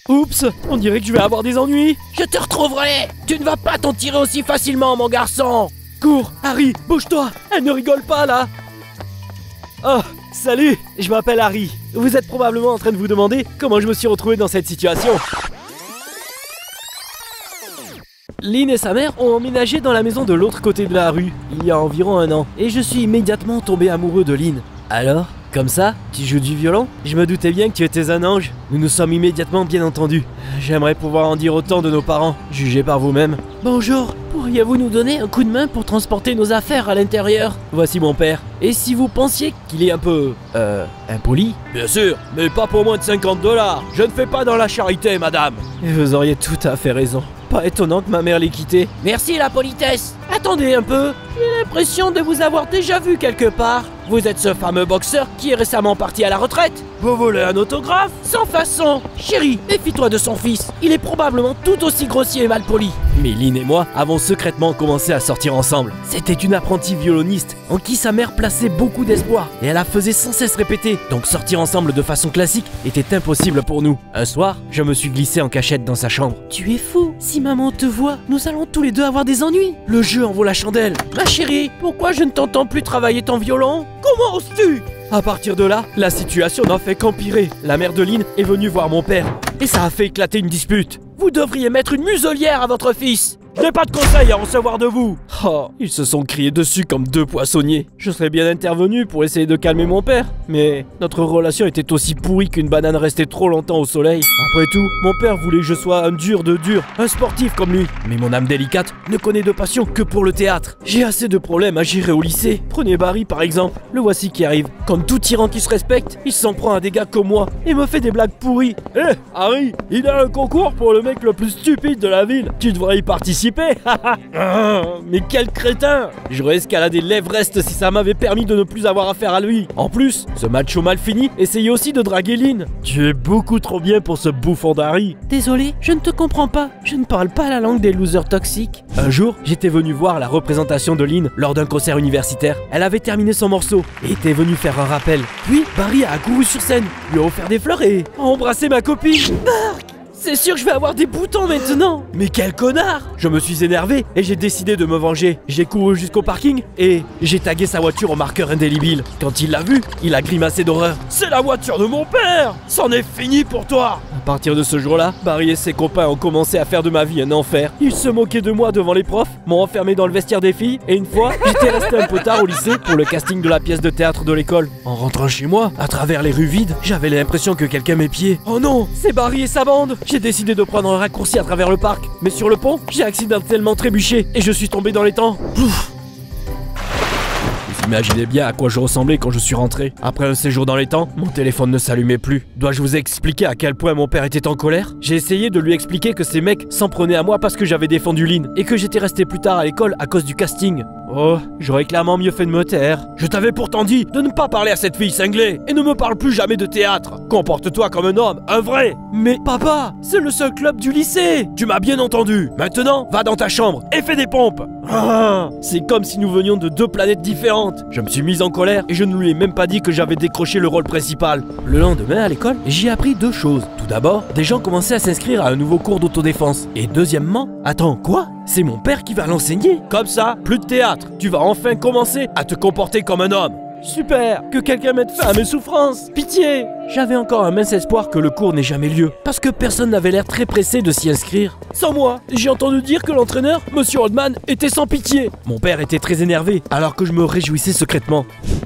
Oups, on dirait que je vais avoir des ennuis. Je te retrouverai. Tu ne vas pas t'en tirer aussi facilement, mon garçon. Cours, Harry, bouge-toi. Elle ne rigole pas, là. Oh, salut, je m'appelle Harry. Vous êtes probablement en train de vous demander comment je me suis retrouvé dans cette situation. Lynn et sa mère ont emménagé dans la maison de l'autre côté de la rue, il y a environ 1 an, et je suis immédiatement tombé amoureux de Lynn. Alors, comme ça, tu joues du violon? Je me doutais bien que tu étais un ange. Nous nous sommes immédiatement bien entendus. J'aimerais pouvoir en dire autant de nos parents, jugez par vous-même. Bonjour, pourriez-vous nous donner un coup de main pour transporter nos affaires à l'intérieur? Voici mon père. Et si vous pensiez qu'il est un peu... impoli? Bien sûr, mais pas pour moins de 50 $. Je ne fais pas dans la charité, madame. Vous auriez tout à fait raison. Pas étonnant que ma mère l'ait quitté. Merci la politesse. Attendez un peu, j'ai l'impression de vous avoir déjà vu quelque part. Vous êtes ce fameux boxeur qui est récemment parti à la retraite. Vous voulez un autographe? Sans façon. Chérie, méfie-toi de son fils. Il est probablement tout aussi grossier et malpoli. Mais Lynn et moi avons secrètement commencé à sortir ensemble. C'était une apprentie violoniste en qui sa mère plaçait beaucoup d'espoir. Et elle la faisait sans cesse répéter. Donc sortir ensemble de façon classique était impossible pour nous. Un soir, je me suis glissé en cachette dans sa chambre. Tu es fou. Si maman te voit, nous allons tous les deux avoir des ennuis. Le jeu en vaut la chandelle. Ma chérie, pourquoi je ne t'entends plus travailler ton violon? Comment oses-tu? À partir de là, la situation n'a fait qu'empirer. La mère de Lynn est venue voir mon père. Et ça a fait éclater une dispute. Vous devriez mettre une muselière à votre fils. Je n'ai pas de conseils à recevoir de vous. Oh, ils se sont criés dessus comme 2 poissonniers. Je serais bien intervenu pour essayer de calmer mon père, mais notre relation était aussi pourrie qu'une banane restée trop longtemps au soleil. Après tout, mon père voulait que je sois un dur de dur, un sportif comme lui. Mais mon âme délicate ne connaît de passion que pour le théâtre. J'ai assez de problèmes à gérer au lycée. Prenez Barry par exemple, le voici qui arrive. Comme tout tyran qui se respecte, il s'en prend à des gars comme moi et me fait des blagues pourries. Hé, Harry, il y a un concours pour le mec le plus stupide de la ville. Tu devrais y participer. Mais quel crétin! J'aurais escaladé l'Everest si ça m'avait permis de ne plus avoir affaire à lui. En plus, ce macho mal fini essayait aussi de draguer Lynn. Tu es beaucoup trop bien pour ce bouffon d'Harry. Désolé, je ne te comprends pas. Je ne parle pas la langue des losers toxiques. Un jour, j'étais venu voir la représentation de Lynn lors d'un concert universitaire. Elle avait terminé son morceau et était venue faire un rappel. Puis, Barry a accouru sur scène, lui a offert des fleurs et a embrassé ma copine. Marc! C'est sûr que je vais avoir des boutons maintenant. Mais quel connard! Je me suis énervé et j'ai décidé de me venger. J'ai couru jusqu'au parking et j'ai tagué sa voiture au marqueur indélébile. Quand il l'a vu, il a grimacé d'horreur. C'est la voiture de mon père! C'en est fini pour toi! À partir de ce jour-là, Barry et ses copains ont commencé à faire de ma vie un enfer. Ils se moquaient de moi devant les profs, m'ont enfermé dans le vestiaire des filles et une fois, j'étais resté un peu tard au lycée pour le casting de la pièce de théâtre de l'école. En rentrant chez moi, à travers les rues vides, j'avais l'impression que quelqu'un m'épiait. Oh non, c'est Barry et sa bande! J'ai décidé de prendre un raccourci à travers le parc, mais sur le pont, j'ai accidentellement trébuché et je suis tombé dans les temps. Ouf. Vous imaginez bien à quoi je ressemblais quand je suis rentré. Après un séjour dans les temps, mon téléphone ne s'allumait plus. Dois-je vous expliquer à quel point mon père était en colère? J'ai essayé de lui expliquer que ces mecs s'en prenaient à moi parce que j'avais défendu Lynn et que j'étais resté plus tard à l'école à cause du casting. Oh, j'aurais clairement mieux fait de me taire. Je t'avais pourtant dit de ne pas parler à cette fille cinglée et ne me parle plus jamais de théâtre. Comporte-toi comme un homme, un vrai. Mais papa, c'est le seul club du lycée. Tu m'as bien entendu. Maintenant, va dans ta chambre et fais des pompes. Ah, c'est comme si nous venions de 2 planètes différentes. Je me suis mise en colère et je ne lui ai même pas dit que j'avais décroché le rôle principal. Le lendemain à l'école, j'ai appris 2 choses. Tout d'abord, des gens commençaient à s'inscrire à un nouveau cours d'autodéfense. Et deuxièmement, attends, quoi? C'est mon père qui va l'enseigner? Comme ça, plus de théâtre. Tu vas enfin commencer à te comporter comme un homme. Super! Que quelqu'un mette fin à mes souffrances! Pitié! J'avais encore un mince espoir que le cours n'ait jamais lieu, parce que personne n'avait l'air très pressé de s'y inscrire. Sans moi, j'ai entendu dire que l'entraîneur, Monsieur Oldman, était sans pitié. Mon père était très énervé, alors que je me réjouissais secrètement.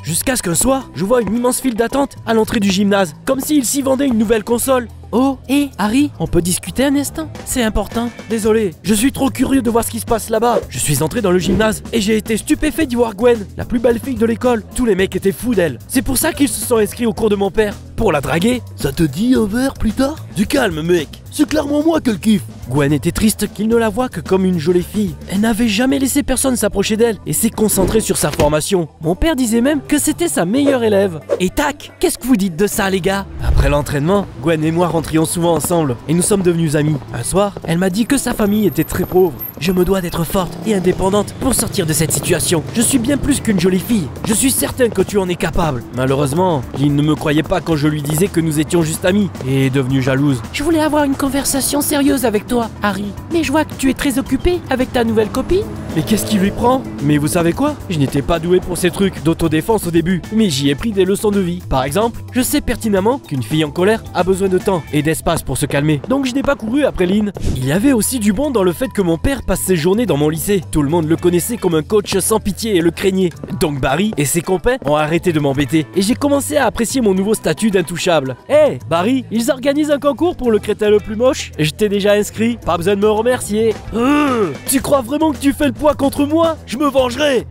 Jusqu'à ce qu'un soir, je vois une immense file d'attente à l'entrée du gymnase, comme s'il s'y vendait une nouvelle console. Oh, hé, Harry, on peut discuter un instant? C'est important. Désolé, je suis trop curieux de voir ce qui se passe là-bas. Je suis entré dans le gymnase et j'ai été stupéfait d'y voir Gwen, la plus belle fille de l'école. Tous les mecs étaient fous d'elle. C'est pour ça qu'ils se sont inscrits au cours de mon père. Pour la draguer. Ça te dit un verre plus tard? Du calme, mec. C'est clairement moi qui le kiffe. Gwen était triste qu'il ne la voie que comme une jolie fille. Elle n'avait jamais laissé personne s'approcher d'elle et s'est concentrée sur sa formation. Mon père disait même que c'était sa meilleure élève. Et tac, qu'est-ce que vous dites de ça les gars? Après l'entraînement, Gwen et moi rentrions souvent ensemble et nous sommes devenus amis. Un soir, elle m'a dit que sa famille était très pauvre Je me dois d'être forte et indépendante pour sortir de cette situation. Je suis bien plus qu'une jolie fille. Je suis certain que tu en es capable. Malheureusement, Lynn ne me croyait pas quand je lui disais que nous étions juste amis et est devenue jalouse. Je voulais avoir une conversation sérieuse avec toi, Harry. Mais je vois que tu es très occupé avec ta nouvelle copine. Mais qu'est-ce qui lui prend? Mais vous savez quoi? Je n'étais pas doué pour ces trucs d'autodéfense au début, mais j'y ai pris des leçons de vie. Par exemple, je sais pertinemment qu'une fille en colère a besoin de temps et d'espace pour se calmer. Donc je n'ai pas couru après Lynn. Il y avait aussi du bon dans le fait que mon père passe ses journées dans mon lycée. Tout le monde le connaissait comme un coach sans pitié et le craignait. Donc Barry et ses copains ont arrêté de m'embêter. Et j'ai commencé à apprécier mon nouveau statut d'intouchable. Hé, Barry, ils organisent un concours pour le crétin le plus moche. Je t'ai déjà inscrit, pas besoin de me remercier. Tu crois vraiment que tu fais le poids contre moi? Je me vengerai.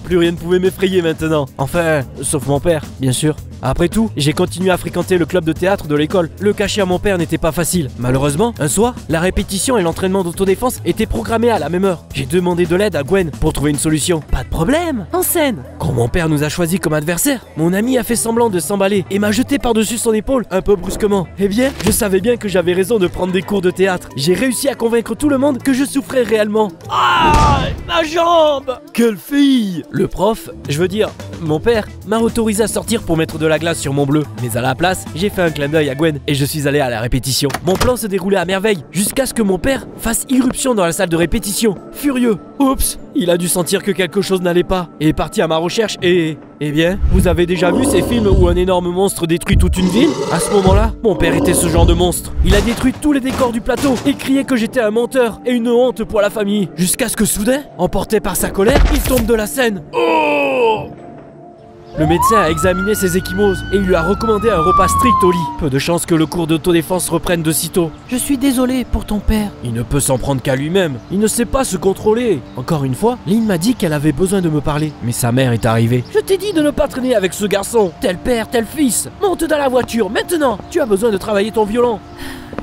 Plus rien ne pouvait m'effrayer maintenant. Enfin, sauf mon père, bien sûr. Après tout, j'ai continué à fréquenter le club de théâtre de l'école. Le cacher à mon père n'était pas facile. Malheureusement, un soir, la répétition et l'entraînement d'autodéfense étaient programmés à la même heure. J'ai demandé de l'aide à Gwen pour trouver une solution. Pas de problème, en scène. Quand mon père nous a choisis comme adversaires, mon ami a fait semblant de s'emballer et m'a jeté par-dessus son épaule un peu brusquement. Eh bien, je savais bien que j'avais raison de prendre des cours de théâtre. J'ai réussi à convaincre tout le monde que je souffrais réellement. Ah, ma jambe! Quelle fille! Le prof, je veux dire, mon père, m'a autorisé à sortir pour mettre de la glace sur mon bleu. Mais à la place, j'ai fait un clin d'œil à Gwen et je suis allé à la répétition. Mon plan se déroulait à merveille jusqu'à ce que mon père fasse irruption dans la salle de répétition. Furieux. Oups, il a dû sentir que quelque chose n'allait pas et est parti à ma recherche et... Eh bien, vous avez déjà vu ces films où un énorme monstre détruit toute une ville? À ce moment-là, mon père était ce genre de monstre. Il a détruit tous les décors du plateau et criait que j'étais un menteur et une honte pour la famille. Jusqu'à ce que soudain, emporté par sa colère, il tombe de la scène. Oh! Le médecin a examiné ses ecchymoses et il lui a recommandé un repas strict au lit. Peu de chance que le cours d'autodéfense reprenne de sitôt. Je suis désolé pour ton père. Il ne peut s'en prendre qu'à lui-même. Il ne sait pas se contrôler. Encore une fois, Lynn m'a dit qu'elle avait besoin de me parler. Mais sa mère est arrivée. Je t'ai dit de ne pas traîner avec ce garçon. Tel père, tel fils. Monte dans la voiture, maintenant. Tu as besoin de travailler ton violon.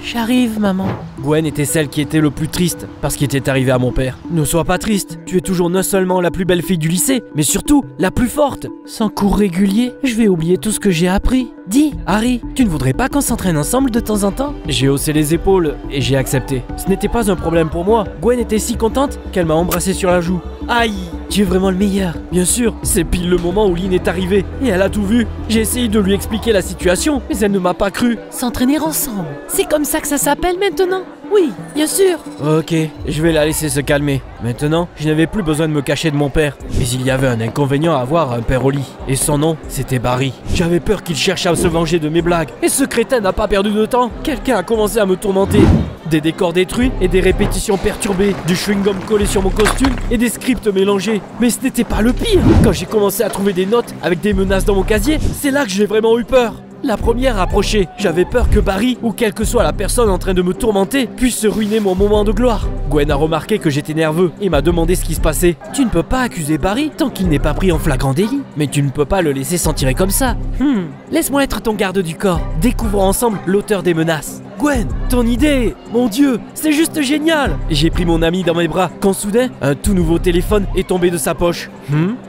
J'arrive, maman. Gwen était celle qui était le plus triste parce qu'il était arrivé à mon père. Ne sois pas triste, tu es toujours non seulement la plus belle fille du lycée, mais surtout la plus forte. Sans cours réguliers, je vais oublier tout ce que j'ai appris. Dis, Harry, tu ne voudrais pas qu'on s'entraîne ensemble de temps en temps? J'ai haussé les épaules et j'ai accepté. Ce n'était pas un problème pour moi. Gwen était si contente qu'elle m'a embrassé sur la joue. Aïe, tu es vraiment le meilleur. Bien sûr, c'est pile le moment où Lynn est arrivée et elle a tout vu. J'ai essayé de lui expliquer la situation, mais elle ne m'a pas cru. S'entraîner ensemble, c'est comme ça que ça s'appelle maintenant? Oui, bien sûr. Ok, je vais la laisser se calmer. Maintenant, je n'avais plus besoin de me cacher de mon père. Mais il y avait un inconvénient à avoir un père au lit. Et son nom, c'était Barry. J'avais peur qu'il cherche à se venger de mes blagues. Et ce crétin n'a pas perdu de temps. Quelqu'un a commencé à me tourmenter. Des décors détruits et des répétitions perturbées, du chewing-gum collé sur mon costume et des scripts mélangés. Mais ce n'était pas le pire. Quand j'ai commencé à trouver des notes avec des menaces dans mon casier, c'est là que j'ai vraiment eu peur. La première approchait. J'avais peur que Barry, ou quelle que soit la personne en train de me tourmenter, puisse se ruiner mon moment de gloire. Gwen a remarqué que j'étais nerveux et m'a demandé ce qui se passait. Tu ne peux pas accuser Barry tant qu'il n'est pas pris en flagrant délit. Mais tu ne peux pas le laisser s'en tirer comme ça. Laisse-moi être ton garde du corps. Découvrons ensemble l'auteur des menaces. Gwen, ton idée, mon Dieu, c'est juste génial. J'ai pris mon amie dans mes bras quand soudain, un tout nouveau téléphone est tombé de sa poche.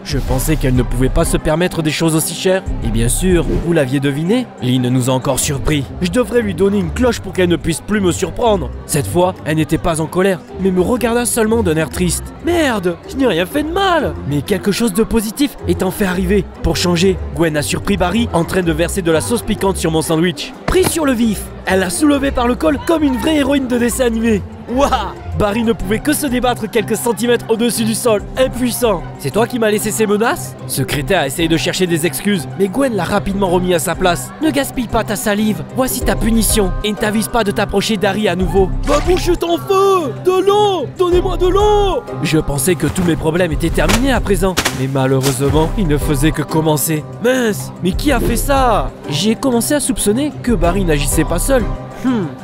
Je pensais qu'elle ne pouvait pas se permettre des choses aussi chères. Et bien sûr, vous l'aviez deviné, Lynn nous a encore surpris. Je devrais lui donner une cloche pour qu'elle ne puisse plus me surprendre. Cette fois, elle n'était pas en colère, mais me regarda seulement d'un air triste. Merde, je n'ai rien fait de mal. Mais quelque chose de positif est en fait arrivé. Pour changer, Gwen a surpris Barry en train de verser de la sauce piquante sur mon sandwich. Pris sur le vif, elle l'a soulevé par le col comme une vraie héroïne de dessin animé. Waouh! Barry ne pouvait que se débattre quelques centimètres au-dessus du sol, impuissant. C'est toi qui m'as laissé ces menaces? Ce crétin a essayé de chercher des excuses, mais Gwen l'a rapidement remis à sa place. Ne gaspille pas ta salive, voici ta punition, et ne t'avise pas de t'approcher d'Harry à nouveau. Ma bouche est en feu! De l'eau! Donnez-moi de l'eau! Je pensais que tous mes problèmes étaient terminés à présent, mais malheureusement, ils ne faisaient que commencer. Mince, mais qui a fait ça? J'ai commencé à soupçonner que Barry n'agissait pas seul.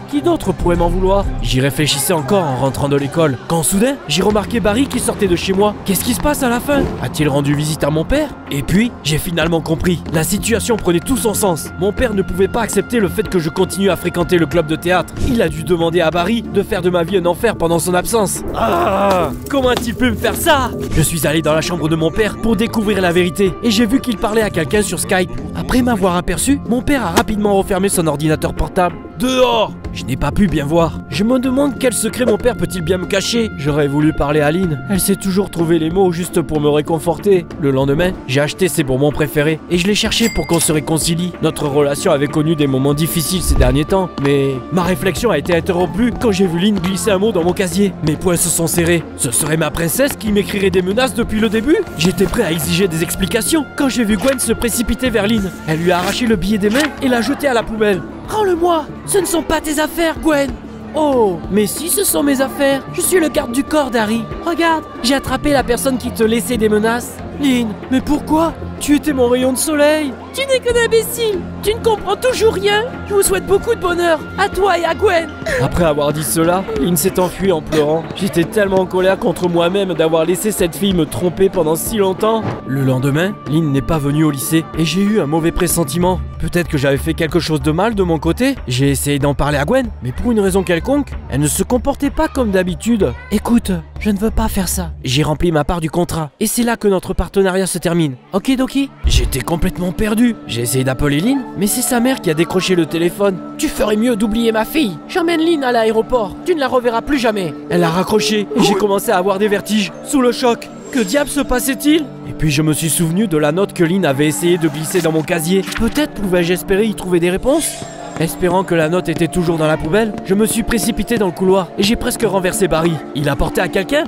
Qui d'autre pourrait m'en vouloir? J'y réfléchissais encore en rentrant de l'école, quand soudain, j'ai remarqué Barry qui sortait de chez moi. Qu'est-ce qui se passe à la fin? A-t-il rendu visite à mon père? Et puis, j'ai finalement compris. La situation prenait tout son sens. Mon père ne pouvait pas accepter le fait que je continue à fréquenter le club de théâtre. Il a dû demander à Barry de faire de ma vie un enfer pendant son absence. Ah! Comment a-t-il pu me faire ça? Je suis allé dans la chambre de mon père pour découvrir la vérité, et j'ai vu qu'il parlait à quelqu'un sur Skype. Après m'avoir aperçu, mon père a rapidement refermé son ordinateur portable. Dehors! Je n'ai pas pu bien voir. Je me demande quel secret mon père peut-il bien me cacher. J'aurais voulu parler à Lynn. Elle sait toujours trouver les mots juste pour me réconforter. Le lendemain, j'ai acheté ses bonbons préférés et je l'ai cherché pour qu'on se réconcilie. Notre relation avait connu des moments difficiles ces derniers temps, mais ma réflexion a été interrompue quand j'ai vu Lynn glisser un mot dans mon casier. Mes poings se sont serrés. Ce serait ma princesse qui m'écrirait des menaces depuis le début? J'étais prêt à exiger des explications quand j'ai vu Gwen se précipiter vers Lynn. Elle lui a arraché le billet des mains et l'a jeté à la poubelle. Rends-le-moi! Ce ne sont pas tes affaires, Gwen! Oh, mais si ce sont mes affaires, je suis le garde du corps d'Harry. Regarde, j'ai attrapé la personne qui te laissait des menaces. Lynn, mais pourquoi? Tu étais mon rayon de soleil. Tu n'es qu'un imbécile. Tu ne comprends toujours rien. Je vous souhaite beaucoup de bonheur, à toi et à Gwen. Après avoir dit cela, Lynn s'est enfuie en pleurant. J'étais tellement en colère contre moi-même d'avoir laissé cette fille me tromper pendant si longtemps. Le lendemain, Lynn n'est pas venue au lycée et j'ai eu un mauvais pressentiment. Peut-être que j'avais fait quelque chose de mal de mon côté. J'ai essayé d'en parler à Gwen, mais pour une raison quelconque, elle ne se comportait pas comme d'habitude. Écoute, je ne veux pas faire ça. J'ai rempli ma part du contrat et c'est là que notre partenariat se termine. Ok, Doki? J'étais complètement perdu. J'ai essayé d'appeler Lynn, mais c'est sa mère qui a décroché le téléphone. Tu ferais mieux d'oublier ma fille. J'emmène Lynn à l'aéroport. Tu ne la reverras plus jamais. Elle a raccroché et j'ai commencé à avoir des vertiges. Sous le choc. Que diable se passait-il? Et puis je me suis souvenu de la note que Lynn avait essayé de glisser dans mon casier. Peut-être pouvais-je espérer y trouver des réponses? Espérant que la note était toujours dans la poubelle, je me suis précipité dans le couloir et j'ai presque renversé Barry. Il a porté à quelqu'un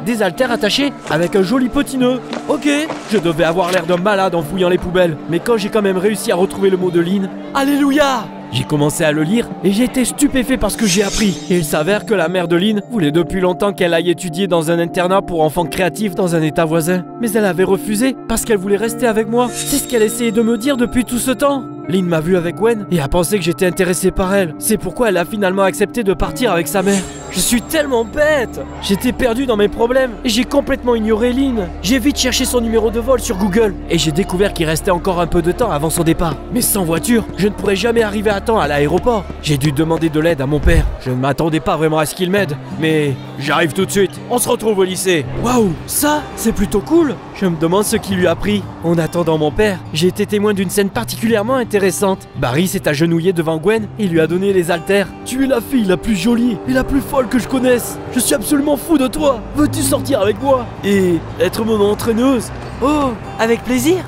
des haltères attachés avec un joli petit nœud. Ok, je devais avoir l'air d'un malade en fouillant les poubelles, mais quand j'ai quand même réussi à retrouver le mot de Lynn, alléluia! J'ai commencé à le lire et j'ai été stupéfait par ce que j'ai appris. Et il s'avère que la mère de Lynn voulait depuis longtemps qu'elle aille étudier dans un internat pour enfants créatifs dans un état voisin. Mais elle avait refusé parce qu'elle voulait rester avec moi. C'est ce qu'elle essayait de me dire depuis tout ce temps. Lynn m'a vu avec Gwen et a pensé que j'étais intéressé par elle. C'est pourquoi elle a finalement accepté de partir avec sa mère. Je suis tellement bête! J'étais perdu dans mes problèmes et j'ai complètement ignoré Lynn. J'ai vite cherché son numéro de vol sur Google et j'ai découvert qu'il restait encore un peu de temps avant son départ. Mais sans voiture, je ne pourrais jamais arriver à temps à l'aéroport. J'ai dû demander de l'aide à mon père. Je ne m'attendais pas vraiment à ce qu'il m'aide, mais j'arrive tout de suite. On se retrouve au lycée. Waouh, ça, c'est plutôt cool. Je me demande ce qui lui a pris. En attendant mon père, j'ai été témoin d'une scène particulièrement intéressante. Barry s'est agenouillé devant Gwen et lui a donné les haltères. Tu es la fille la plus jolie et la plus folle que je connaisse. Je suis absolument fou de toi. Veux-tu sortir avec moi et être mon entraîneuse? Oh, avec plaisir.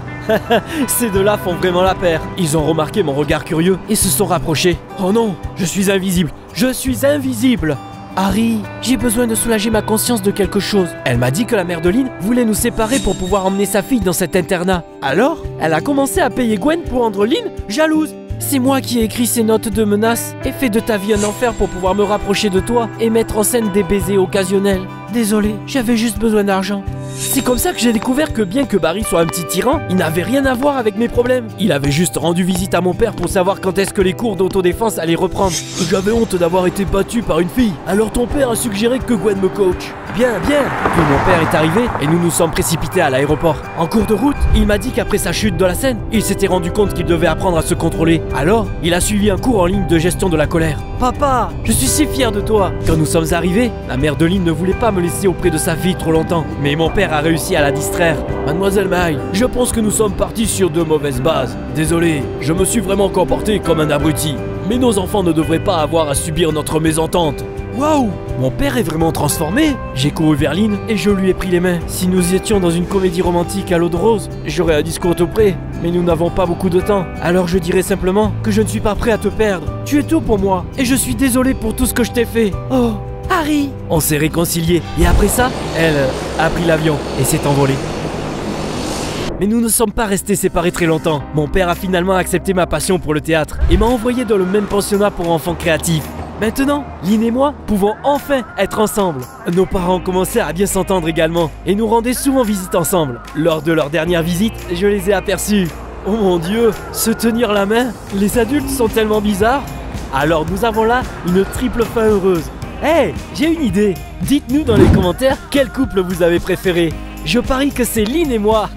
Ces deux-là font vraiment la paire. Ils ont remarqué mon regard curieux et se sont rapprochés. Oh non, je suis invisible. Je suis invisible. Harry, j'ai besoin de soulager ma conscience de quelque chose. Elle m'a dit que la mère de Lynn voulait nous séparer pour pouvoir emmener sa fille dans cet internat. Alors, elle a commencé à payer Gwen pour rendre Lynn jalouse. C'est moi qui ai écrit ces notes de menaces et fait de ta vie un enfer pour pouvoir me rapprocher de toi et mettre en scène des baisers occasionnels. Désolé, j'avais juste besoin d'argent. C'est comme ça que j'ai découvert que bien que Barry soit un petit tyran, il n'avait rien à voir avec mes problèmes. Il avait juste rendu visite à mon père pour savoir quand est-ce que les cours d'autodéfense allaient reprendre. J'avais honte d'avoir été battu par une fille, alors ton père a suggéré que Gwen me coach. Bien, bien. Puis mon père est arrivé et nous nous sommes précipités à l'aéroport. En cours de route, il m'a dit qu'après sa chute de la scène, il s'était rendu compte qu'il devait apprendre à se contrôler. Alors, il a suivi un cours en ligne de gestion de la colère. Papa, je suis si fier de toi. Quand nous sommes arrivés, la mère de Lynn ne voulait pas me laisser auprès de sa fille trop longtemps, mais mon père a réussi à la distraire. Mademoiselle May, je pense que nous sommes partis sur de mauvaises bases. Désolé, je me suis vraiment comporté comme un abruti. Mais nos enfants ne devraient pas avoir à subir notre mésentente. Waouh, mon père est vraiment transformé. J'ai couru vers Lynn et je lui ai pris les mains. Si nous étions dans une comédie romantique à l'eau de rose, j'aurais un discours tout prêt. Mais nous n'avons pas beaucoup de temps. Alors je dirais simplement que je ne suis pas prêt à te perdre. Tu es tout pour moi et je suis désolé pour tout ce que je t'ai fait. Oh, Harry. On s'est réconciliés et après ça, elle a pris l'avion et s'est envolée. Mais nous ne sommes pas restés séparés très longtemps. Mon père a finalement accepté ma passion pour le théâtre et m'a envoyé dans le même pensionnat pour enfants créatifs. Maintenant, Lynn et moi pouvons enfin être ensemble. Nos parents ont commencé à bien s'entendre également et nous rendaient souvent visite ensemble. Lors de leur dernière visite, je les ai aperçus. Oh mon Dieu, se tenir la main, les adultes sont tellement bizarres. Alors nous avons là une triple fin heureuse. Hey, j'ai une idée. Dites-nous dans les commentaires quel couple vous avez préféré. Je parie que c'est Lynn et moi.